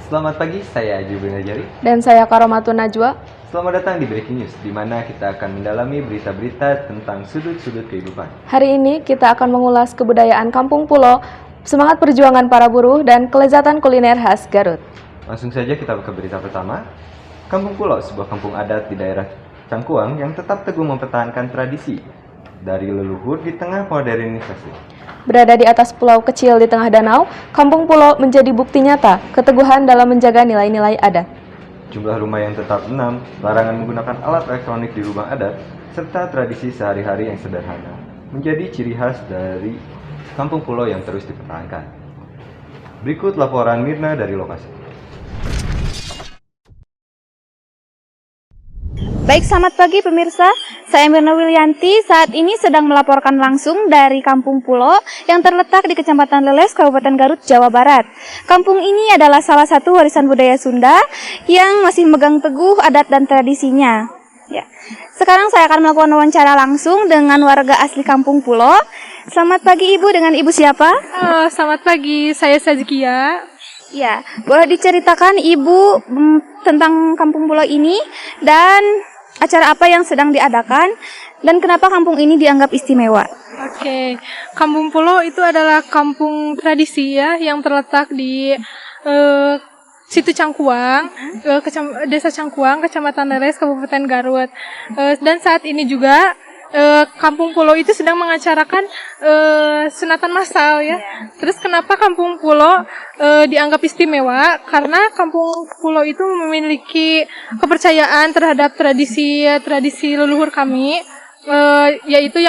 Selamat pagi, saya Jubil Najari. Dan saya Karomatun Najwa. Selamat datang di Breaking News, di mana kita akan mendalami berita-berita tentang sudut-sudut kehidupan. Hari ini kita akan mengulas kebudayaan Kampung Pulo, semangat perjuangan para buruh, dan kelezatan kuliner khas Garut. Langsung saja kita ke berita pertama. Kampung Pulo, sebuah kampung adat di daerah Cangkuang yang tetap teguh mempertahankan tradisi dari leluhur di tengah modernisasi. Berada di atas pulau kecil di tengah danau, Kampung Pulo menjadi bukti nyata keteguhan dalam menjaga nilai-nilai adat. Jumlah rumah yang tetap 6, larangan menggunakan alat elektronik di rumah adat, serta tradisi sehari-hari yang sederhana, menjadi ciri khas dari Kampung Pulo yang terus dipertahankan. Berikut laporan Mirna dari lokasi. Baik, selamat pagi pemirsa. Saya Mirna Wilyanti, saat ini sedang melaporkan langsung dari Kampung Pulo yang terletak di Kecamatan Leles, Kabupaten Garut, Jawa Barat. Kampung ini adalah salah satu warisan budaya Sunda yang masih memegang teguh adat dan tradisinya. Ya. Sekarang saya akan melakukan wawancara langsung dengan warga asli Kampung Pulo. Selamat pagi Ibu, dengan Ibu siapa? Selamat pagi, saya Sazikia. Ya, boleh diceritakan Ibu tentang Kampung Pulo ini dan acara apa yang sedang diadakan dan kenapa kampung ini dianggap istimewa? Oke, Kampung Pulo itu adalah kampung tradisi ya yang terletak di situ Cangkuang, Desa Cangkuang, Kecamatan Leles, Kabupaten Garut. Dan saat ini juga Kampung Pulo itu sedang mengacarakan sunatan massal ya. Terus kenapa Kampung Pulo dianggap istimewa? Karena Kampung Pulo itu memiliki kepercayaan terhadap tradisi leluhur kami, yaitu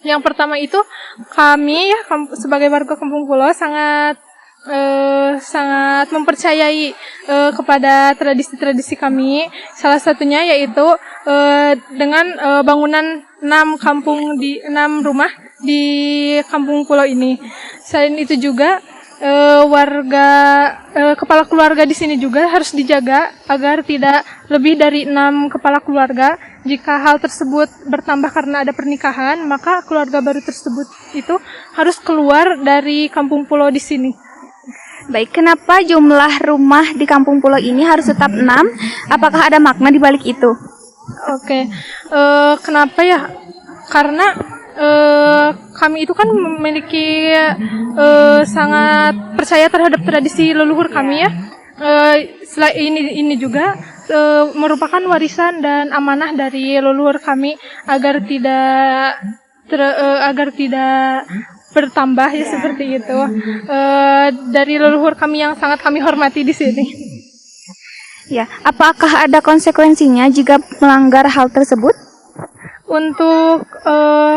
yang pertama itu kami ya sebagai warga Kampung Pulo sangat mempercayai kepada tradisi-tradisi kami. Salah satunya yaitu dengan bangunan 6 rumah di Kampung Pulo ini. Selain itu juga kepala keluarga di sini juga harus dijaga agar tidak lebih dari 6 kepala keluarga. Jika hal tersebut bertambah karena ada pernikahan, maka keluarga baru tersebut itu harus keluar dari Kampung Pulo di sini. Baik, kenapa jumlah rumah di Kampung Pulo ini harus tetap 6? Apakah ada makna di balik itu? Oke, kenapa ya? Karena kami itu kan memiliki sangat percaya terhadap tradisi leluhur kami ya. Selain ini juga merupakan warisan dan amanah dari leluhur kami agar tidak bertambah ya seperti itu. Dari leluhur kami yang sangat kami hormati di sini. Ya, apakah ada konsekuensinya jika melanggar hal tersebut? Untuk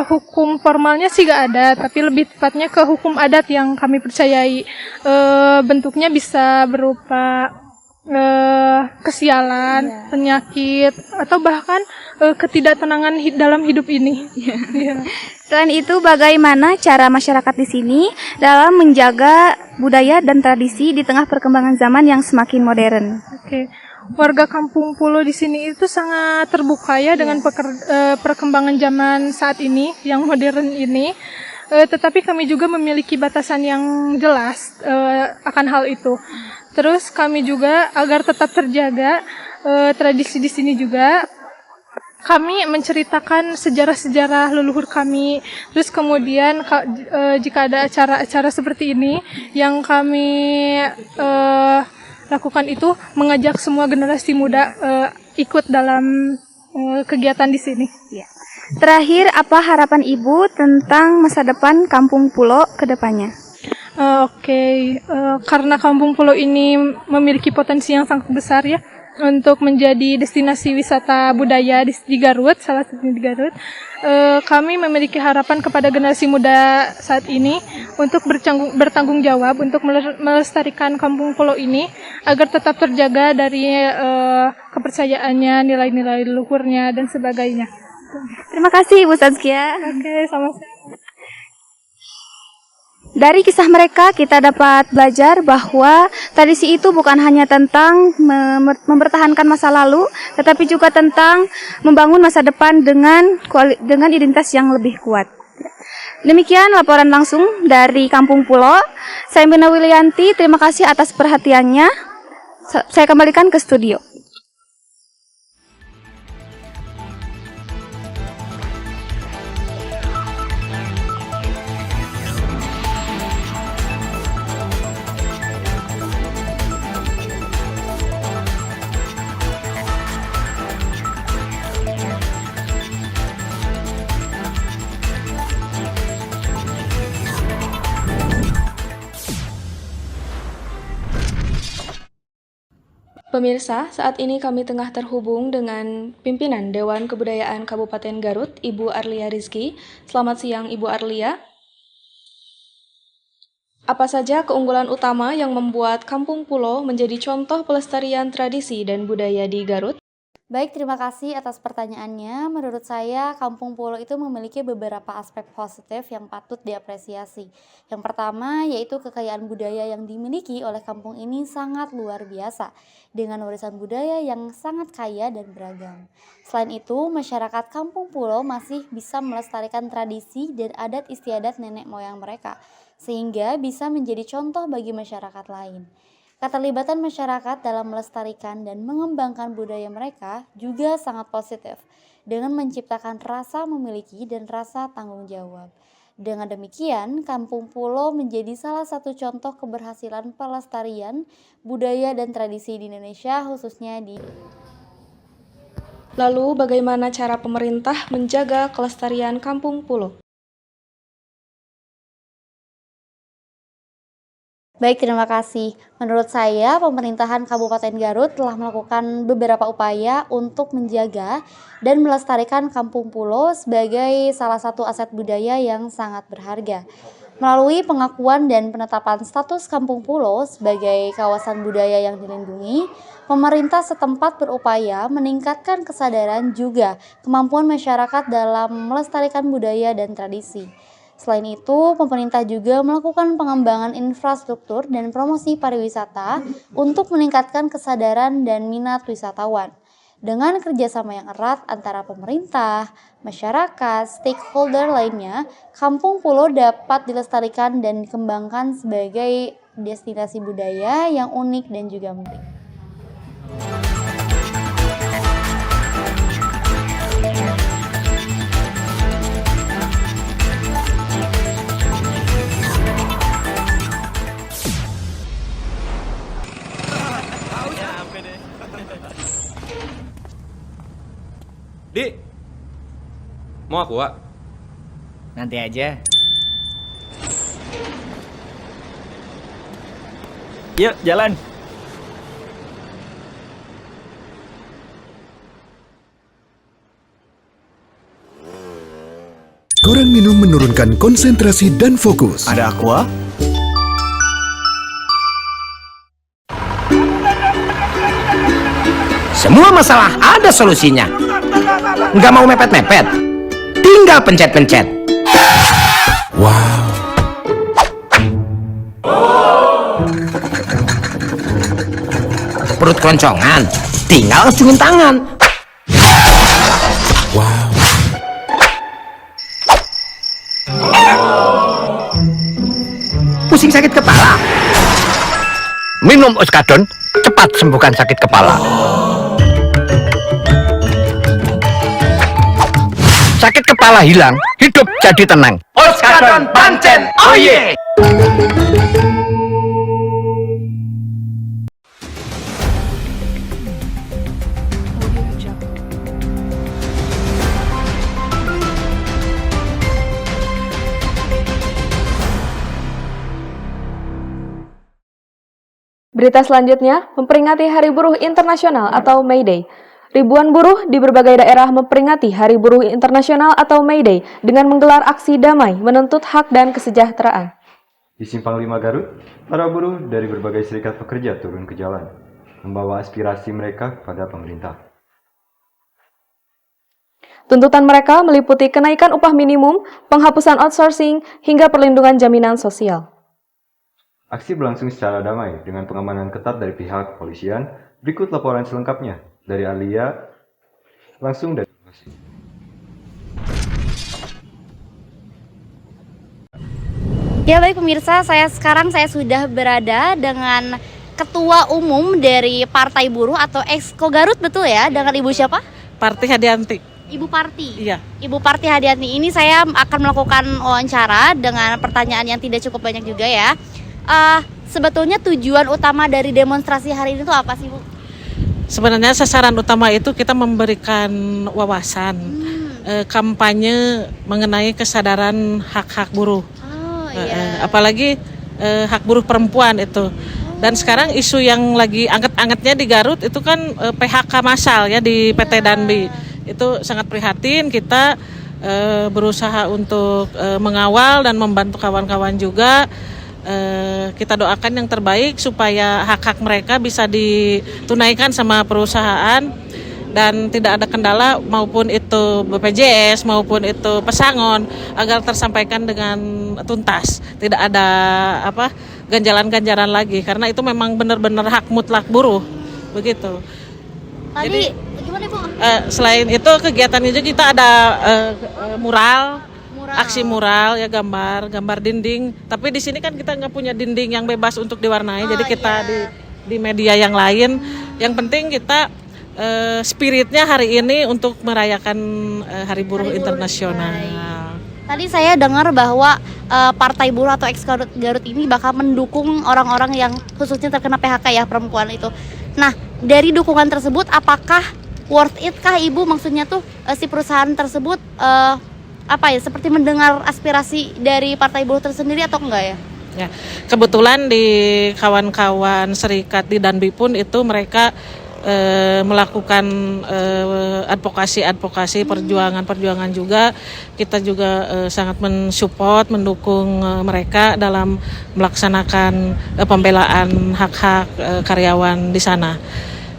hukum formalnya sih gak ada, tapi lebih tepatnya ke hukum adat yang kami percayai. Bentuknya bisa berupa kesialan, penyakit, atau bahkan ketidaktenangan dalam hidup ini. Yeah. Selain itu, bagaimana cara masyarakat di sini dalam menjaga budaya dan tradisi di tengah perkembangan zaman yang semakin modern? Oke. Warga Kampung Pulo di sini itu sangat terbuka ya dengan perkembangan zaman saat ini yang modern ini. Tetapi kami juga memiliki batasan yang jelas akan hal itu. Terus kami juga agar tetap terjaga tradisi di sini juga kami menceritakan sejarah-sejarah leluhur kami. Terus kemudian jika ada acara-acara seperti ini yang kami lakukan itu mengajak semua generasi muda ikut dalam kegiatan di sini. Ya. Terakhir, apa harapan Ibu tentang masa depan Kampung Pulo ke depannya? Karena Kampung Pulo ini memiliki potensi yang sangat besar ya untuk menjadi destinasi wisata budaya di Garut, salah satunya di Garut. Kami memiliki harapan kepada generasi muda saat ini untuk bertanggung jawab untuk melestarikan Kampung Pulo ini agar tetap terjaga dari kepercayaannya, nilai-nilai leluhurnya dan sebagainya. Terima kasih Ibu Sazkia. Oke, sama-sama. Dari kisah mereka kita dapat belajar bahwa tradisi itu bukan hanya tentang mempertahankan masa lalu, tetapi juga tentang membangun masa depan dengan identitas yang lebih kuat. Demikian laporan langsung dari Kampung Pulo. Saya Mirna Wilianti, terima kasih atas perhatiannya. Saya kembalikan ke studio. Pemirsa, saat ini kami tengah terhubung dengan pimpinan Dewan Kebudayaan Kabupaten Garut, Ibu Arlia Rizky. Selamat siang, Ibu Arlia. Apa saja keunggulan utama yang membuat Kampung Pulo menjadi contoh pelestarian tradisi dan budaya di Garut? Baik, terima kasih atas pertanyaannya. Menurut saya, Kampung Pulo itu memiliki beberapa aspek positif yang patut diapresiasi. Yang pertama, yaitu kekayaan budaya yang dimiliki oleh kampung ini sangat luar biasa, dengan warisan budaya yang sangat kaya dan beragam. Selain itu, masyarakat Kampung Pulo masih bisa melestarikan tradisi dan adat istiadat nenek moyang mereka, sehingga bisa menjadi contoh bagi masyarakat lain. Keterlibatan masyarakat dalam melestarikan dan mengembangkan budaya mereka juga sangat positif dengan menciptakan rasa memiliki dan rasa tanggung jawab. Dengan demikian, Kampung Pulo menjadi salah satu contoh keberhasilan pelestarian budaya dan tradisi di Indonesia, khususnya di. Lalu, bagaimana cara pemerintah menjaga kelestarian Kampung Pulo? Baik, terima kasih. Menurut saya, pemerintahan Kabupaten Garut telah melakukan beberapa upaya untuk menjaga dan melestarikan Kampung Pulo sebagai salah satu aset budaya yang sangat berharga. Melalui pengakuan dan penetapan status Kampung Pulo sebagai kawasan budaya yang dilindungi, pemerintah setempat berupaya meningkatkan kesadaran juga kemampuan masyarakat dalam melestarikan budaya dan tradisi. Selain itu, pemerintah juga melakukan pengembangan infrastruktur dan promosi pariwisata untuk meningkatkan kesadaran dan minat wisatawan. Dengan kerjasama yang erat antara pemerintah, masyarakat, stakeholder lainnya, Kampung Pulo dapat dilestarikan dan dikembangkan sebagai destinasi budaya yang unik dan juga menarik. Dik, mau aku, Wak? Nanti aja. Yuk, jalan. Kurang minum menurunkan konsentrasi dan fokus. Ada aqua? Semua masalah ada solusinya. Nggak mau mepet-mepet? Tinggal pencet-pencet. Wow. Perut keloncongan? Tinggal acungin tangan. Wow. Pusing sakit kepala? Minum Oskadon, cepat sembuhkan sakit kepala. Sakit kepala hilang, hidup jadi tenang. Oskadon Pancen, oh yeah! Berita selanjutnya, memperingati Hari Buruh Internasional atau May Day. Ribuan buruh di berbagai daerah memperingati Hari Buruh Internasional atau May Day dengan menggelar aksi damai menuntut hak dan kesejahteraan. Di Simpang 5 Garut, para buruh dari berbagai serikat pekerja turun ke jalan, membawa aspirasi mereka kepada pemerintah. Tuntutan mereka meliputi kenaikan upah minimum, penghapusan outsourcing, hingga perlindungan jaminan sosial. Aksi berlangsung secara damai dengan pengamanan ketat dari pihak kepolisian. Berikut laporan selengkapnya dari Alia, langsung dari Ya baik pemirsa, saya sudah berada dengan Ketua Umum dari Partai Buruh atau Exco Garut, betul ya? Dengan Ibu siapa? Parti Hadianti. Ibu Parti. Iya. Ibu Parti Hadianti ini saya akan melakukan wawancara dengan pertanyaan yang tidak cukup banyak juga ya. Sebetulnya tujuan utama dari demonstrasi hari ini tuh apa sih, Bu? Sebenarnya sasaran utama itu kita memberikan wawasan, kampanye mengenai kesadaran hak-hak buruh. Oh iya. Apalagi hak buruh perempuan itu. Dan sekarang isu yang lagi anget-angetnya di Garut itu kan PHK massal ya di PT Danbi. Itu sangat prihatin, kita berusaha untuk mengawal dan membantu kawan-kawan juga. Kita doakan yang terbaik supaya hak-hak mereka bisa ditunaikan sama perusahaan dan tidak ada kendala maupun itu BPJS maupun itu pesangon agar tersampaikan dengan tuntas, tidak ada ganjalan-ganjalan lagi karena itu memang benar-benar hak mutlak buruh begitu. Tadi Jadi, gimana Bu? Selain itu kegiatannya juga kita ada mural. Aksi mural ya, gambar dinding. Tapi di sini kan kita nggak punya dinding yang bebas untuk diwarnai. Jadi kita di media yang lain. Yang penting kita spiritnya hari ini untuk merayakan Hari Buruh Internasional. Tadi saya dengar bahwa Partai Buruh atau Exco Garut ini bakal mendukung orang-orang yang khususnya terkena PHK ya, perempuan itu. Nah, dari dukungan tersebut apakah worth it kah Ibu? Maksudnya tuh si perusahaan tersebut seperti mendengar aspirasi dari Partai Buruh tersendiri atau enggak ya? Ya, kebetulan di kawan-kawan serikat di Danbi pun itu mereka melakukan advokasi perjuangan juga. Kita juga sangat mensupport, mendukung mereka dalam melaksanakan pembelaan hak-hak karyawan di sana.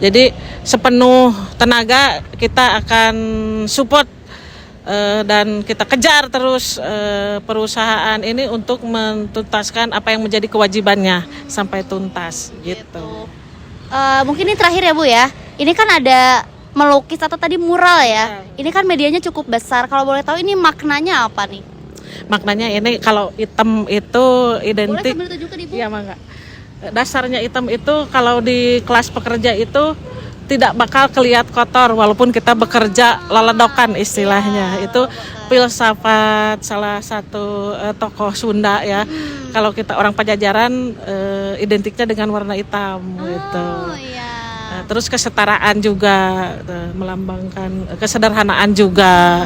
Jadi sepenuh tenaga kita akan support dan kita kejar terus perusahaan ini untuk mentuntaskan apa yang menjadi kewajibannya sampai tuntas gitu. Mungkin ini terakhir ya Bu ya. Ini kan ada melukis atau tadi mural ya. Ini kan medianya cukup besar. Kalau boleh tahu ini maknanya apa nih? Maknanya ini kalau hitam itu identik. Boleh sambil tunjukkan Ibu? Iya mangga. Dasarnya hitam itu kalau di kelas pekerja itu tidak bakal kelihatan kotor walaupun kita bekerja laladokan istilahnya. Itu filsafat salah satu tokoh Sunda ya. Kalau kita orang Pajajaran identiknya dengan warna hitam gitu. Nah, terus kesetaraan juga melambangkan kesederhanaan juga.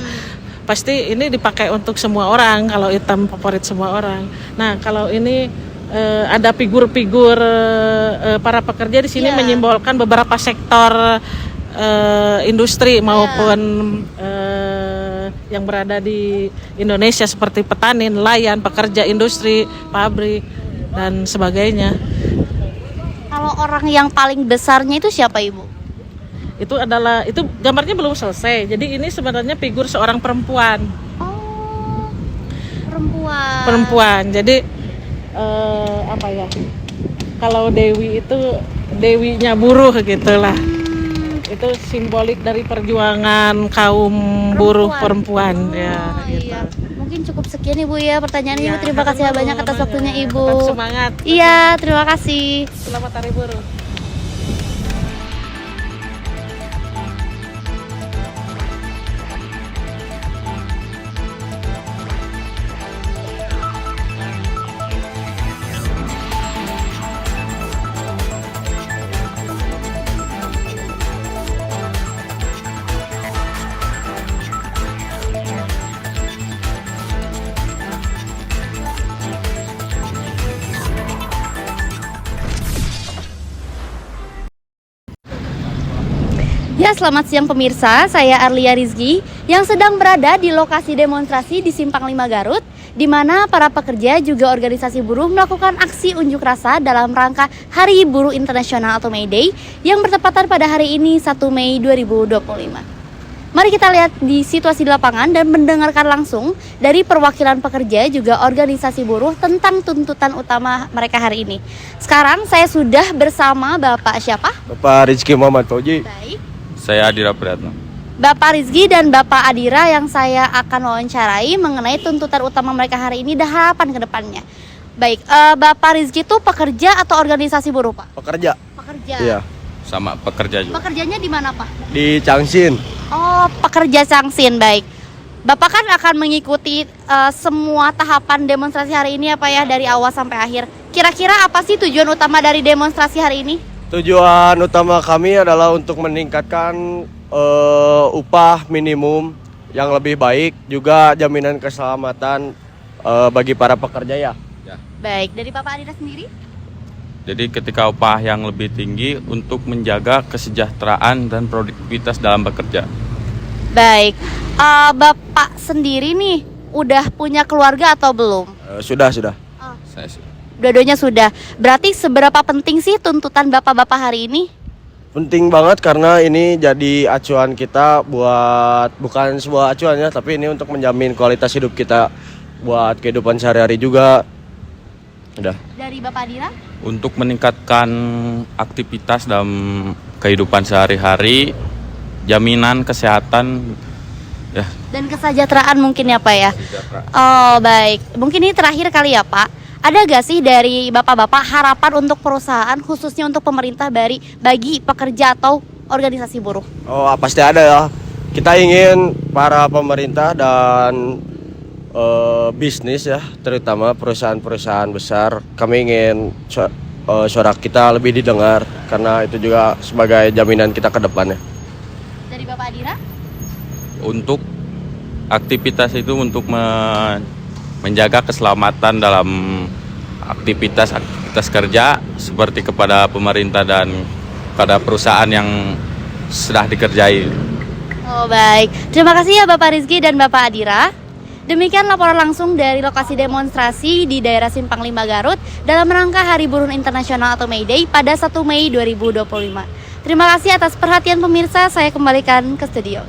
Pasti ini dipakai untuk semua orang, kalau hitam favorit semua orang. Nah, kalau ini ada figur-figur para pekerja di sini menyimbolkan beberapa sektor industri maupun yang berada di Indonesia seperti petani, nelayan, pekerja industri, pabrik dan sebagainya. Kalau orang yang paling besarnya itu siapa Ibu? Itu gambarnya belum selesai. Jadi ini sebenarnya figur seorang perempuan. Oh, perempuan. Perempuan. Jadi kalau Dewi itu dewinya buruh gitulah. Itu simbolik dari perjuangan kaum buruh perempuan ya gitu. Iya. Mungkin cukup sekian Ibu ya pertanyaan Ibu. Terima kasih banyak atas waktunya Ibu. Tetap semangat. Iya, terima kasih. Selamat Hari Buruh. Ya, selamat siang pemirsa, saya Arlia Rizky yang sedang berada di lokasi demonstrasi di Simpang 5 Garut, di mana para pekerja juga organisasi buruh melakukan aksi unjuk rasa dalam rangka Hari Buruh Internasional atau May Day yang bertepatan pada hari ini 1 Mei 2025. Mari kita lihat di situasi di lapangan dan mendengarkan langsung dari perwakilan pekerja juga organisasi buruh tentang tuntutan utama mereka hari ini. Sekarang saya sudah bersama Bapak siapa? Bapak Rizky Muhammad Fauji. Baik. Saya Adira Pratno. Bapak Rizky dan Bapak Adira yang saya akan wawancarai mengenai tuntutan utama mereka hari ini dan harapan ke depannya. Baik, Bapak Rizky itu pekerja atau organisasi buruh, Pak? Pekerja. Pekerja. Iya. Sama pekerja juga. Pekerjanya di mana, Pak? Di Changsin. Oh, pekerja Changsin, baik. Bapak kan akan mengikuti semua tahapan demonstrasi hari ini ya Pak ya, dari awal sampai akhir. Kira-kira apa sih tujuan utama dari demonstrasi hari ini? Tujuan utama kami adalah untuk meningkatkan upah minimum yang lebih baik, juga jaminan keselamatan bagi para pekerja ya. Baik, dari Bapak Adira sendiri? Jadi ketika upah yang lebih tinggi untuk menjaga kesejahteraan dan produktivitas dalam bekerja. Baik, Bapak sendiri nih udah punya keluarga atau belum? Sudah. Saya sih. Dua-duanya sudah. Berarti seberapa penting sih tuntutan bapak-bapak hari ini? Penting banget karena ini jadi acuan kita buat, bukan sebuah acuan ya, tapi ini untuk menjamin kualitas hidup kita buat kehidupan sehari-hari juga. Udah. Dari Bapak Adira? Untuk meningkatkan aktivitas dalam kehidupan sehari-hari, jaminan kesehatan ya. Dan kesejahteraan mungkin ya Pak ya? Oh baik, mungkin ini terakhir kali ya Pak. Ada gak sih dari bapak-bapak harapan untuk perusahaan khususnya untuk pemerintah bagi pekerja atau organisasi buruh? Oh pasti ada ya. Kita ingin para pemerintah dan bisnis ya, terutama perusahaan-perusahaan besar, kami ingin suara kita lebih didengar karena itu juga sebagai jaminan kita ke depannya. Dari Bapak Adira? Untuk aktivitas itu untuk menjaga keselamatan dalam aktivitas kerja seperti kepada pemerintah dan pada perusahaan yang sudah dikerjai. Oh baik, terima kasih ya Bapak Rizky dan Bapak Adira. Demikian laporan langsung dari lokasi demonstrasi di daerah Simpang 5 Garut dalam rangka Hari Buruh Internasional atau May Day pada 1 Mei 2025. Terima kasih atas perhatian pemirsa, saya kembalikan ke studio.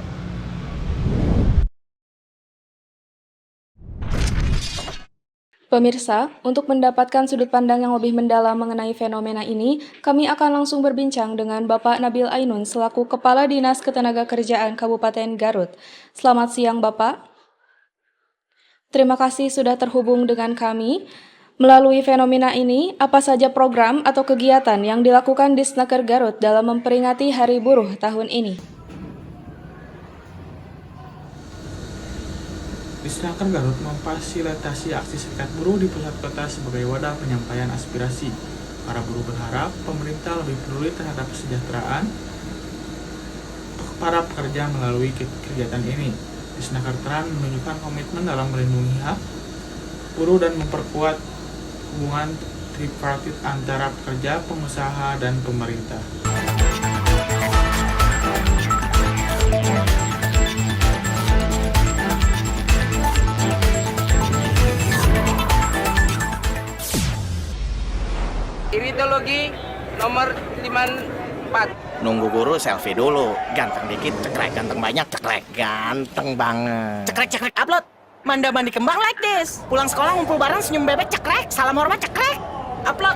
Pemirsa, untuk mendapatkan sudut pandang yang lebih mendalam mengenai fenomena ini, kami akan langsung berbincang dengan Bapak Nabil Ainun selaku Kepala Dinas Ketenagakerjaan Kabupaten Garut. Selamat siang Bapak. Terima kasih sudah terhubung dengan kami. Melalui fenomena ini, apa saja program atau kegiatan yang dilakukan di Disnaker Garut dalam memperingati Hari Buruh tahun ini? Disnaker Garut memfasilitasi aksi serikat buruh di pusat kota sebagai wadah penyampaian aspirasi. Para buruh berharap pemerintah lebih peduli terhadap kesejahteraan para pekerja melalui kegiatan ini. Disnaker Teran menunjukkan komitmen dalam melindungi hak buruh dan memperkuat hubungan tripartit antara pekerja, pengusaha, dan pemerintah. Iritologi nomor 54. Nunggu guru selfie dulu. Ganteng dikit, cekrek. Ganteng banyak, cekrek. Ganteng banget. Cekrek, upload. Mandi kembang like this. Pulang sekolah ngumpul bareng senyum bebek, cekrek. Salam hormat, cekrek. Upload.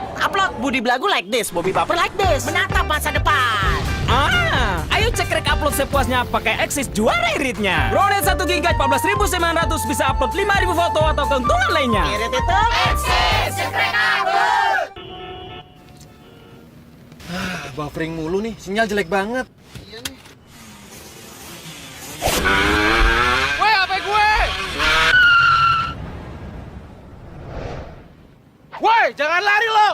Budi belagu like this. Bobby baper like this. Menatap masa depan. Ayo cekrek upload sepuasnya pakai Axis juara iritnya. Brownet 1 GB 14.900 bisa upload 5.000 foto atau keuntungan lainnya. Irit itu Axis, cekrek upload. Buffering mulu nih, sinyal jelek banget. Iya nih. Woi, HP gue! Woi, jangan lari lo!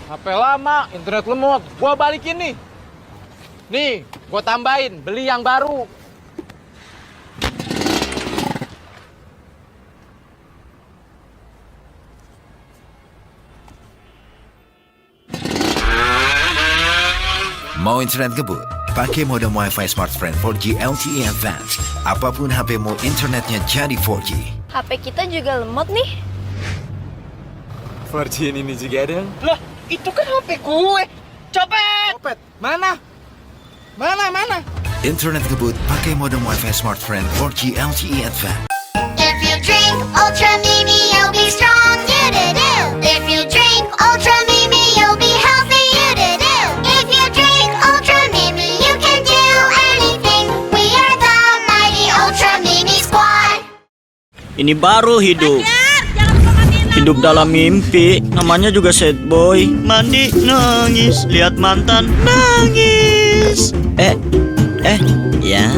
HP lama, internet lemot. Gua balikin nih. Nih, gua tambahin, beli yang baru. Mau internet ngebut? Pakai modem Wi-Fi Smartfren 4G LTE Advanced. Apapun HPmu, internetnya jadi 4G. HP kita juga lemot nih. 4G ini juga ada. Lah, itu kan HP gue. Copet! Mana? Internet ngebut pakai modem Wi-Fi Smartfren 4G LTE Advanced. If you drink Ultra Mimi, you'll be strong. You-do-do. If you drink Ultra Mimi, you'll be healthy. You-do-do. If you drink Ultra Mimi, you can do anything. Ini baru hidup. Hidup dalam mimpi, namanya juga sad boy. Mandi nangis, lihat mantan nangis. Ya.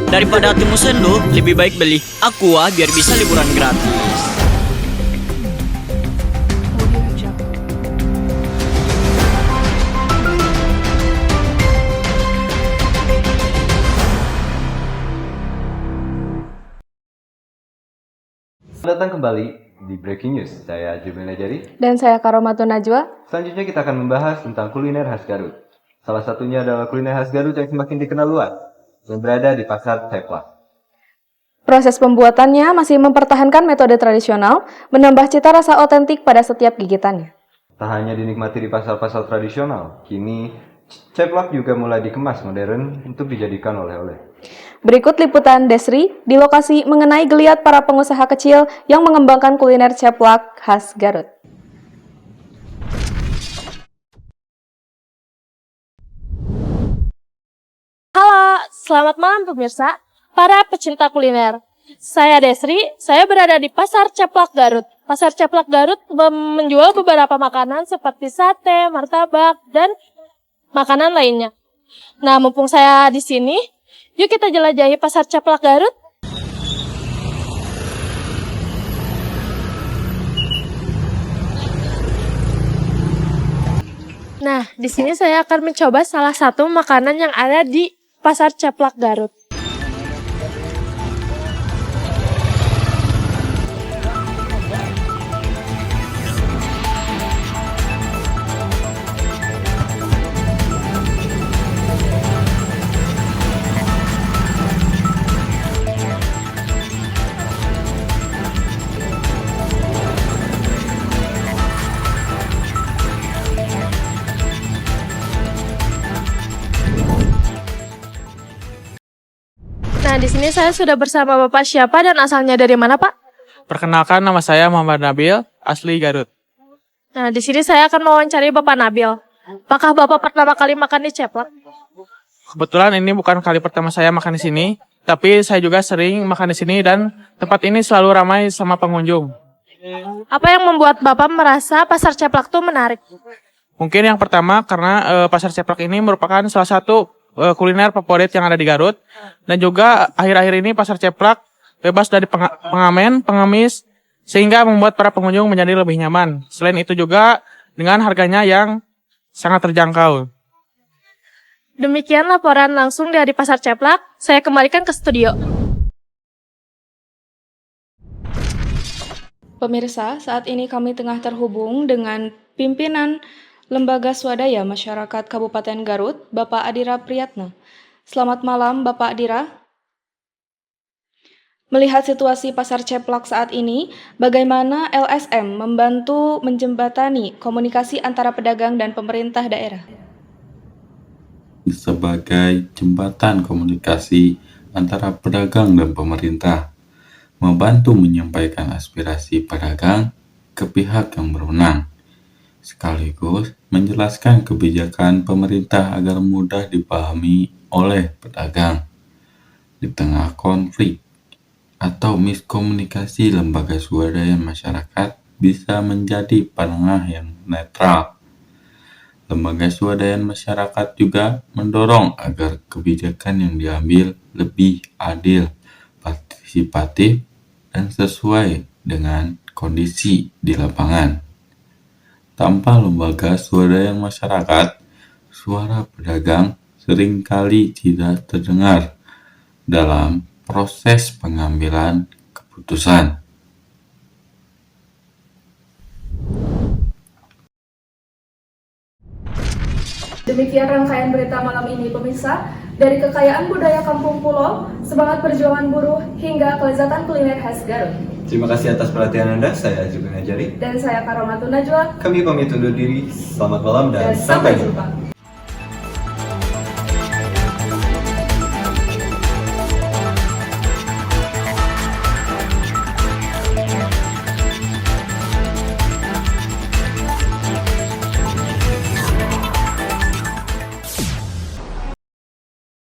Daripada hatimu sendu, lebih baik beli Aqua biar bisa liburan gratis. Selamat datang kembali di Breaking News. Saya Jibril Najari. Dan saya Karomatun Najwa. Selanjutnya kita akan membahas tentang kuliner khas Garut. Salah satunya adalah kuliner khas Garut yang semakin dikenal luas, yang berada di Pasar Ceplak. Proses pembuatannya masih mempertahankan metode tradisional, menambah cita rasa otentik pada setiap gigitannya. Tak hanya dinikmati di pasar-pasar tradisional, kini ceplak juga mulai dikemas modern untuk dijadikan oleh-oleh. Berikut liputan Desri di lokasi mengenai geliat para pengusaha kecil yang mengembangkan kuliner ceplak khas Garut. Halo, selamat malam pemirsa, para pecinta kuliner. Saya Desri, saya berada di Pasar Ceplak Garut. Pasar Ceplak Garut menjual beberapa makanan seperti sate, martabak, dan makanan lainnya. Nah, mumpung saya di sini, yuk kita jelajahi Pasar Ceplak Garut. Nah, di sini saya akan mencoba salah satu makanan yang ada di Pasar Ceplak Garut. Nah, di sini saya sudah bersama Bapak siapa dan asalnya dari mana, Pak? Perkenalkan, nama saya Muhammad Nabil, asli Garut. Nah, di sini saya akan mewawancari Bapak Nabil. Apakah Bapak pertama kali makan di Ceplak? Kebetulan ini bukan kali pertama saya makan di sini, tapi saya juga sering makan di sini dan tempat ini selalu ramai sama pengunjung. Apa yang membuat Bapak merasa Pasar Ceplak itu menarik? Mungkin yang pertama karena Pasar Ceplak ini merupakan salah satu kuliner favorit yang ada di Garut, dan juga akhir-akhir ini Pasar Ceplak bebas dari pengamen, pengemis, sehingga membuat para pengunjung menjadi lebih nyaman. Selain itu juga dengan harganya yang sangat terjangkau. Demikian laporan langsung dari Pasar Ceplak, saya kembalikan ke studio. Pemirsa, saat ini kami tengah terhubung dengan pimpinan Lembaga Swadaya Masyarakat Kabupaten Garut, Bapak Adira Priyatna. Selamat malam, Bapak Adira. Melihat situasi Pasar Ceplak saat ini, bagaimana LSM membantu menjembatani komunikasi antara pedagang dan pemerintah daerah? Sebagai jembatan komunikasi antara pedagang dan pemerintah, membantu menyampaikan aspirasi pedagang ke pihak yang berwenang, sekaligus menjelaskan kebijakan pemerintah agar mudah dipahami oleh pedagang. Di tengah konflik atau miskomunikasi, lembaga swadaya masyarakat bisa menjadi penengah yang netral. Lembaga swadaya masyarakat juga mendorong agar kebijakan yang diambil lebih adil, partisipatif, dan sesuai dengan kondisi di lapangan. Tanpa lembaga swadaya masyarakat, suara pedagang seringkali tidak terdengar dalam proses pengambilan keputusan. Demikian rangkaian berita malam ini, pemirsa. Dari kekayaan budaya Kampung Pulo, semangat perjuangan buruh, hingga kelezatan kuliner khas Garut. Terima kasih atas perhatian Anda. Saya Jibril Najari. Dan saya Karomatun Najwa. Kami pamit undur diri. Selamat malam dan sampai jumpa.